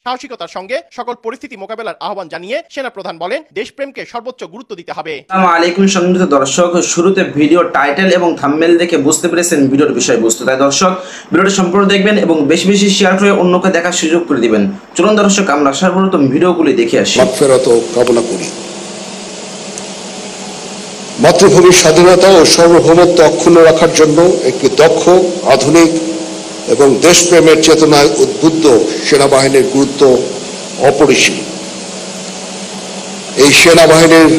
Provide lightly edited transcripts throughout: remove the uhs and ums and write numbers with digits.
সাহসিকতার সঙ্গে সকল পরিস্থিতি মোকাবেলার আহ্বান জানিয়ে সেনাপ্রধান বলেন, দেশপ্রেমকে সর্বোচ্চ গুরুত্ব দিতে হবে। আসসালামু আলাইকুম সম্মানিত দর্শক, শুরুতে ভিডিও টাইটেল এবং থাম্বনেল দেখে বুঝতে পেরেছেন ভিডিওর বিষয়বস্তু। তাই দর্শক ভিডিওটি সম্পূর্ণ দেখবেন এবং বেশি বেশি শেয়ার করে অন্যকে দেখার সুযোগ করে দিবেন। চলুন দর্শক আমরা সর্বপ্রথম ভিডিওগুলি দেখে আসি। মাগফিরাত কামনা করি। মাতৃভূমির স্বাধীনতা ও সার্বভৌমত্ব অক্ষুণ্ণ রাখার জন্য একটি দক্ষ, আধুনিক এবং দেশপ্রেমের চেতনায় উদ্বুদ্ধ সেনাবাহিনীর গুরুত্ব অপরিসীম। এই সেনাবাহিনীর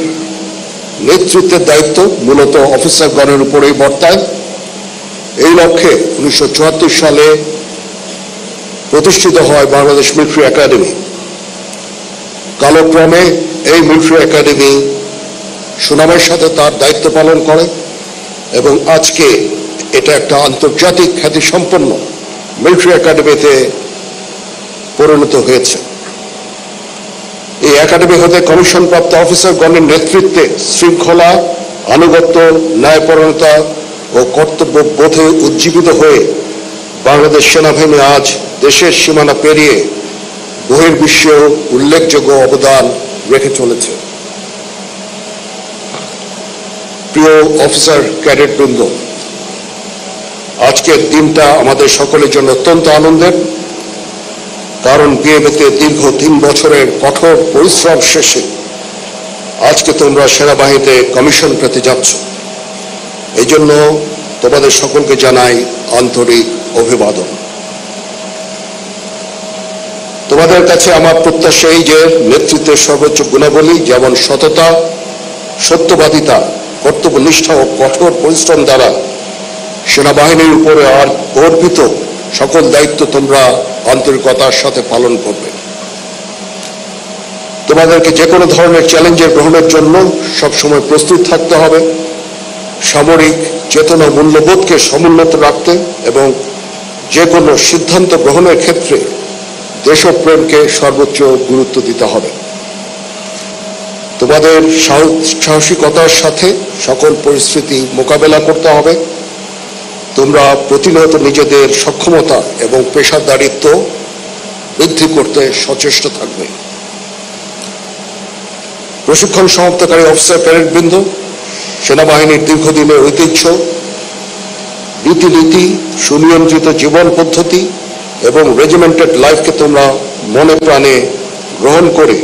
নেতৃত্বের দায়িত্ব মূলত অফিসারগণের উপরেই বর্তায়। এই লক্ষ্যে 1974 সালে প্রতিষ্ঠিত হয় বাংলাদেশ মিলিটারি একাডেমি। কালক্রমে এই মিলিটারি একাডেমি সুনামের সাথে তার দায়িত্ব পালন করে এবং আজকে এটা একটা আন্তর্জাতিক খ্যাতিসম্পন্ন মিলিটারি একাডেমিতে পরিণত হয়েছে। এই একাডেমি হতে কমিশনপ্রাপ্ত অফিসারগণের নেতৃত্বে শৃঙ্খলা, আনুগত্য, ন্যায়পরায়ণতা ও কর্তব্যবোধে উজ্জীবিত হয়ে বাংলাদেশ সেনাবাহিনী আজ দেশের সীমানা পেরিয়ে বহির্বিশ্বেও উল্লেখযোগ্য অবদান রেখে চলেছে। প্রিয় অফিসার ক্যাডেট বৃন্দ, আজকের দিনটা আমাদের সকলের জন্য অত্যন্ত আনন্দের, কারণ বিএমএতে দীর্ঘ 3 বছরের কঠোর পরিশ্রম শেষে আজকে তোমরা সেনাবাহিনীতে কমিশন পেতে যাচ্ছ। এই জন্য তোমাদের সকলকে জানাই আন্তরিক অভিবাদন। তোমাদের কাছে আমার প্রত্যাশা এই যে নেতৃত্বের সর্বোচ্চ গুণাবলী যেমন সততা, সত্যবাদিতা, কর্তব্যনিষ্ঠা ও কঠোর পরিশ্রম দ্বারা সেনাবাহিনীর উপরে আর অর্পিত সকল দায়িত্ব তোমরা আন্তরিকতার সাথে পালন করবে। তোমাদেরকে যে কোনো ধরনের চ্যালেঞ্জের গ্রহণের জন্য সবসময় প্রস্তুত থাকতে হবে, সামরিক চেতনা মূল্যবোধকে সমুন্নত রাখতে এবং যে কোনো সিদ্ধান্ত গ্রহণের ক্ষেত্রে দেশপ্রেমকে সর্বোচ্চ গুরুত্ব দিতে হবে। তোমাদের সাহসিকতার সাথে সকল পরিস্থিতি মোকাবেলা করতে হবে। তোমরা প্রতিনিয়ত নিজেদের সক্ষমতা এবং পেশাদারিত্ব বৃদ্ধি করতে সচেষ্ট থাকবে। প্রশিক্ষণ সমাপ্তকারী অফিসার ক্যাডেটবৃন্দ, সেনাবাহিনীর দীর্ঘদিনের ঐতিহ্য, রীতিনীতি, সুনিয়ন্ত্রিত জীবন পদ্ধতি এবং রেজিমেন্টেড লাইফকে তোমরা মনে প্রাণে গ্রহণ করে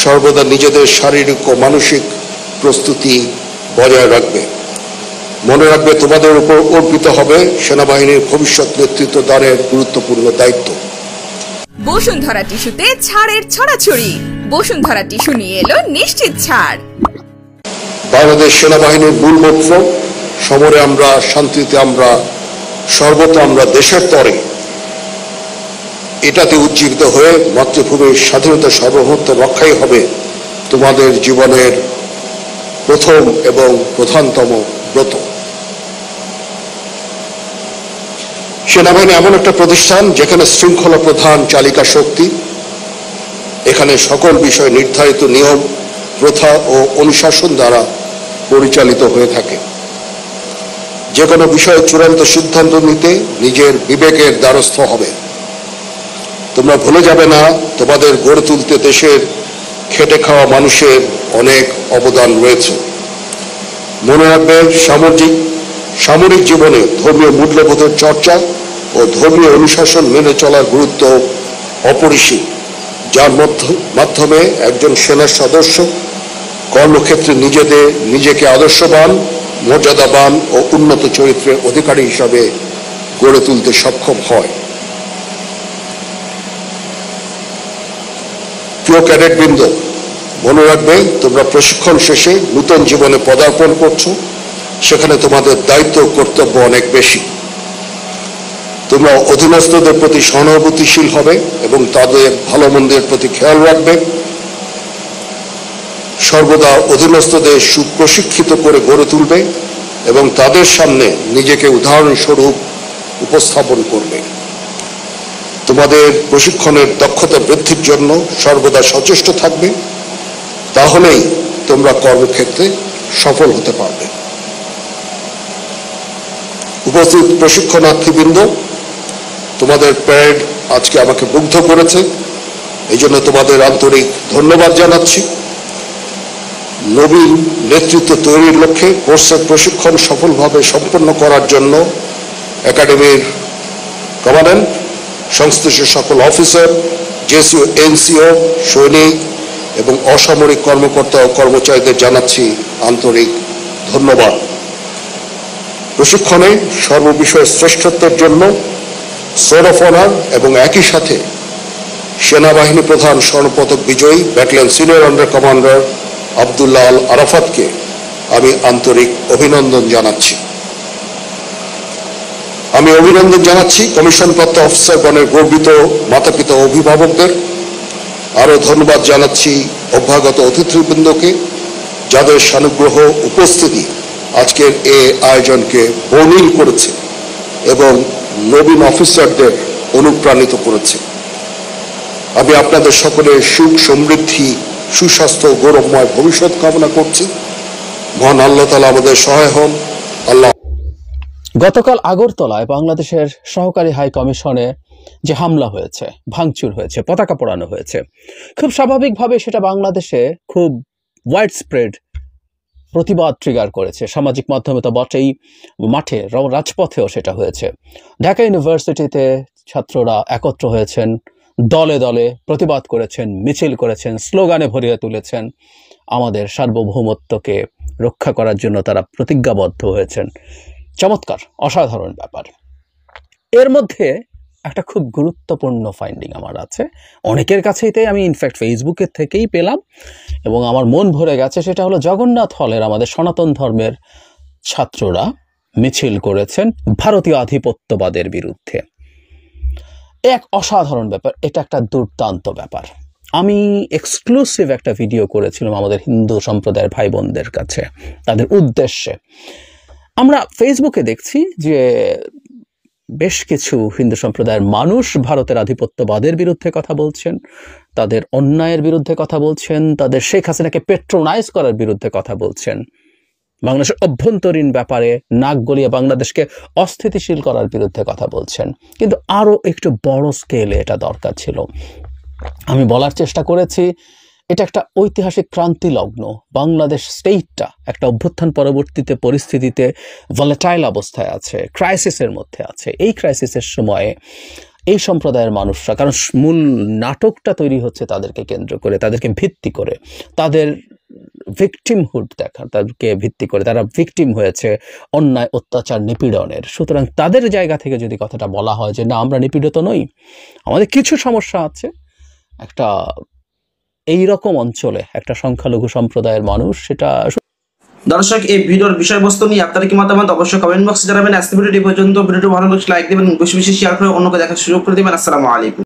সর্বদা নিজেদের শারীরিক ও মানসিক প্রস্তুতি বজায় রাখবে। মনে রাখবে, তোমাদের উপর অর্পিত হবে সেনাবাহিনীর ভবিষ্যৎ নেতৃত্ব দানের গুরুত্বপূর্ণ দায়িত্ব। বসুন্ধরা টিস্যুতে ছাড়ের ছড়াছড়ি। বসুন্ধরা টিস্যু নিয়ে এলো নিশ্চিত ছাড়। বাংলাদেশ সেনাবাহিনীর মূল মন্ত্র সমরে আমরা, শান্তিতে আমরা, সর্বত্র আমরা, দেশের তরে, এটাতে উজ্জীবিত হয়ে মাতৃভূমির স্বাধীনতা সার্বভৌমত্ব রক্ষাই হবে তোমাদের জীবনের প্রথম এবং প্রধানতম ব্রত। সেনাবাহিনী এমন একটা প্রতিষ্ঠান যেখানে শৃঙ্খলা প্রধান চালিকা শক্তি। এখানে সকল বিষয় নির্ধারিত নিয়ম, প্রথা ও অনুশাসন দ্বারা পরিচালিত হয়ে থাকে। যে কোনো বিষয়ে চূড়ান্ত সিদ্ধান্ত নিতে নিজের বিবেকের দ্বারস্থ হবে। তোমরা ভুলে যাবে না, তোমাদের গড়ে তুলতে দেশের খেটে খাওয়া মানুষের অনেক অবদান রয়েছে। মনে রাখবে, সামরিক জীবনে ধর্মীয় মূল্যবোধের চর্চা ও ধর্মীয় অনুশাসন মেনে চলার গুরুত্ব অপরিসীম, যার মাধ্যমে একজন সেনা সদস্য কর্মক্ষেত্রে নিজেকে আদর্শবান, মর্যাদাবান ও উন্নত চরিত্রের অধিকারী হিসাবে গড়ে তুলতে সক্ষম হয়। প্রিয় ক্যাডেটবৃন্দ, মনে রাখবে, তোমরা প্রশিক্ষণ শেষে নতুন জীবনে পদার্পণ করছো। সেখানে তোমাদের দায়িত্ব ও কর্তব্য অনেক বেশি। তোমরা অধীনস্থদের প্রতি সহানুভূতিশীল হবে এবং তাদের ভালো মন্দের প্রতি খেয়াল রাখবে। সর্বদা অধীনস্থদের সুপ্রশিক্ষিত করে গড়ে তুলবে এবং তাদের সামনে নিজেকে উদাহরণস্বরূপ উপস্থাপন করবে। তোমাদের প্রশিক্ষণের দক্ষতা বৃদ্ধির জন্য সর্বদা সচেষ্ট থাকবে। তাহলেই তোমরা কর্মক্ষেত্রে সফল হতে পারবে। উপস্থিত প্রশিক্ষণার্থীবৃন্দ, তোমাদের প্যারেড আজকে আমাকে মুগ্ধ করেছে। এই জন্য তোমাদের আন্তরিক ধন্যবাদ জানাচ্ছি। নবীন নেতৃত্ব তৈরির লক্ষ্যে কোর্সের প্রশিক্ষণ সফলভাবে সম্পন্ন করার জন্য একাডেমির কমান্ড্যান্ট, সংশ্লিষ্ট সকল অফিসার, জেসিও, এনসিও, সৈনিক এবং অসামরিক কর্মকর্তা ও কর্মচারীদের জানাচ্ছি আন্তরিক ধন্যবাদ। প্রশিক্ষণে সর্ববিষয়ে শ্রেষ্ঠত্বের জন্য সোর্ড অফ অনার এবং একই সাথে সেনাবাহিনী প্রধান স্বর্ণপদক বিজয়ী battalion senior under commander Abdullah Al আরাফাতকে আমি আন্তরিক অভিনন্দন জানাচ্ছি। আমি অভিনন্দন জানাচ্ছি কমিশনপ্রাপ্ত অফিসারগণের গর্বিত মাতাপিতা ও অভিভাবকদের। আরও ধন্যবাদ জানাচ্ছি অভ্যাগত অতিথিবৃন্দকে, যাদের সানুগ্রহ উপস্থিতি আজকের এই আয়োজনকে বর্ণিল করেছে এবং নবীন অফিসারদের অনুপ্রাণিত করেছে। আমি আপনাদের সকলের সুখ, সমৃদ্ধি, সুস্বাস্থ্য, গৌরবময় ভবিষ্যৎ কামনা করছি। মহান আল্লাহ তাআলা আমাদের সহায় হন। আল্লাহ। গতকাল আগরতলায় বাংলাদেশের সহকারী হাই কমিশনে যে হামলা হয়েছে, ভাঙচুর হয়েছে, পতাকা পোড়ানো হয়েছে, খুব স্বাভাবিকভাবে সেটা বাংলাদেশে খুব ওয়াইড স্প্রেড প্রতিবাদ ট্রিগার করেছে। সামাজিক মাধ্যমে তো বটেই, মাঠে রাজপথেও সেটা হয়েছে। ঢাকা ইউনিভার্সিটিতে ছাত্ররা একত্র হয়েছেন, দলে দলে প্রতিবাদ করেছেন, মিছিল করেছেন, স্লোগানে ভরিয়ে তুলেছেন। আমাদের সার্বভৌমত্বকে রক্ষা করার জন্য তারা প্রতিজ্ঞাবদ্ধ হয়েছেন। চমৎকার, অসাধারণ ব্যাপার। এর মধ্যে একটা খুব গুরুত্বপূর্ণ ফাইন্ডিং আমার আছে, অনেকের কাছেই তাই আমি ইনফ্যাক্ট ফেসবুকের থেকেই পেলাম এবং আমার মন ভরে গেছে। সেটা হলো জগন্নাথ হলের আমাদের সনাতন ধর্মের ছাত্ররা মিছিল করেছেন ভারতীয় আধিপত্যবাদের বিরুদ্ধে। এক অসাধারণ ব্যাপার, এটা একটা দুর্দান্ত ব্যাপার। আমি এক্সক্লুসিভ একটা ভিডিও করেছিলাম আমাদের হিন্দু সম্প্রদায়ের ভাই বোনদের কাছে, তাদের উদ্দেশ্যে। আমরা ফেসবুকে দেখছি যে বেশ কিছু হিন্দু সম্প্রদায়ের মানুষ ভারতের আধিপত্যবাদের বিরুদ্ধে কথা বলছেন, তাদের অন্যায়ের বিরুদ্ধে কথা বলছেন, তাদের শেখ হাসিনাকে পেট্রোনাইজ করার বিরুদ্ধে কথা বলছেন, বাংলাদেশের অভ্যন্তরীণ ব্যাপারে নাক গলিয়ে বাংলাদেশকে অস্থিতিশীল করার বিরুদ্ধে কথা বলছেন। কিন্তু আরও একটু বড় স্কেলে এটা দরকার ছিল। আমি বলার চেষ্টা করেছি, এটা একটা ঐতিহাসিক ক্রান্তি লগ্ন। বাংলাদেশ স্টেটটা একটা অভ্যুত্থান পরবর্তীতে পরিস্থিতিতে ভলেটাইল অবস্থায় আছে, ক্রাইসিসের মধ্যে আছে। এই ক্রাইসিসের সময়ে এই সম্প্রদায়ের মানুষরা, কারণ মূল নাটকটা তৈরি হচ্ছে তাদেরকে কেন্দ্র করে, তাদেরকে ভিত্তি করে, তাদের ভিকটিমহুড দেখা, তাদেরকে ভিত্তি করে তারা ভিকটিম হয়েছে অন্যায়, অত্যাচার, নিপীড়নের। সুতরাং তাদের জায়গা থেকে যদি কথাটা বলা হয় যে না, আমরা নিপীড়িত নই, আমাদের কিছু সমস্যা আছে, একটা এইরকম অঞ্চলে একটা সংখ্যালঘু সম্প্রদায়ের মানুষ, সেটা। দর্শক, এই ভিডিওর বিষয়বস্তু নিয়ে আপনারা কি মতামত অবশ্যই কমেন্ট বক্সে জানাবেন। আজকে ভিডিওটি পর্যন্ত। ভিডিওটি ভালো লাগলে লাইক দিবেন, বেশি বেশি শেয়ার করে অন্যকে দেখার সুযোগ করে দিবেন। আসসালামু আলাইকুম।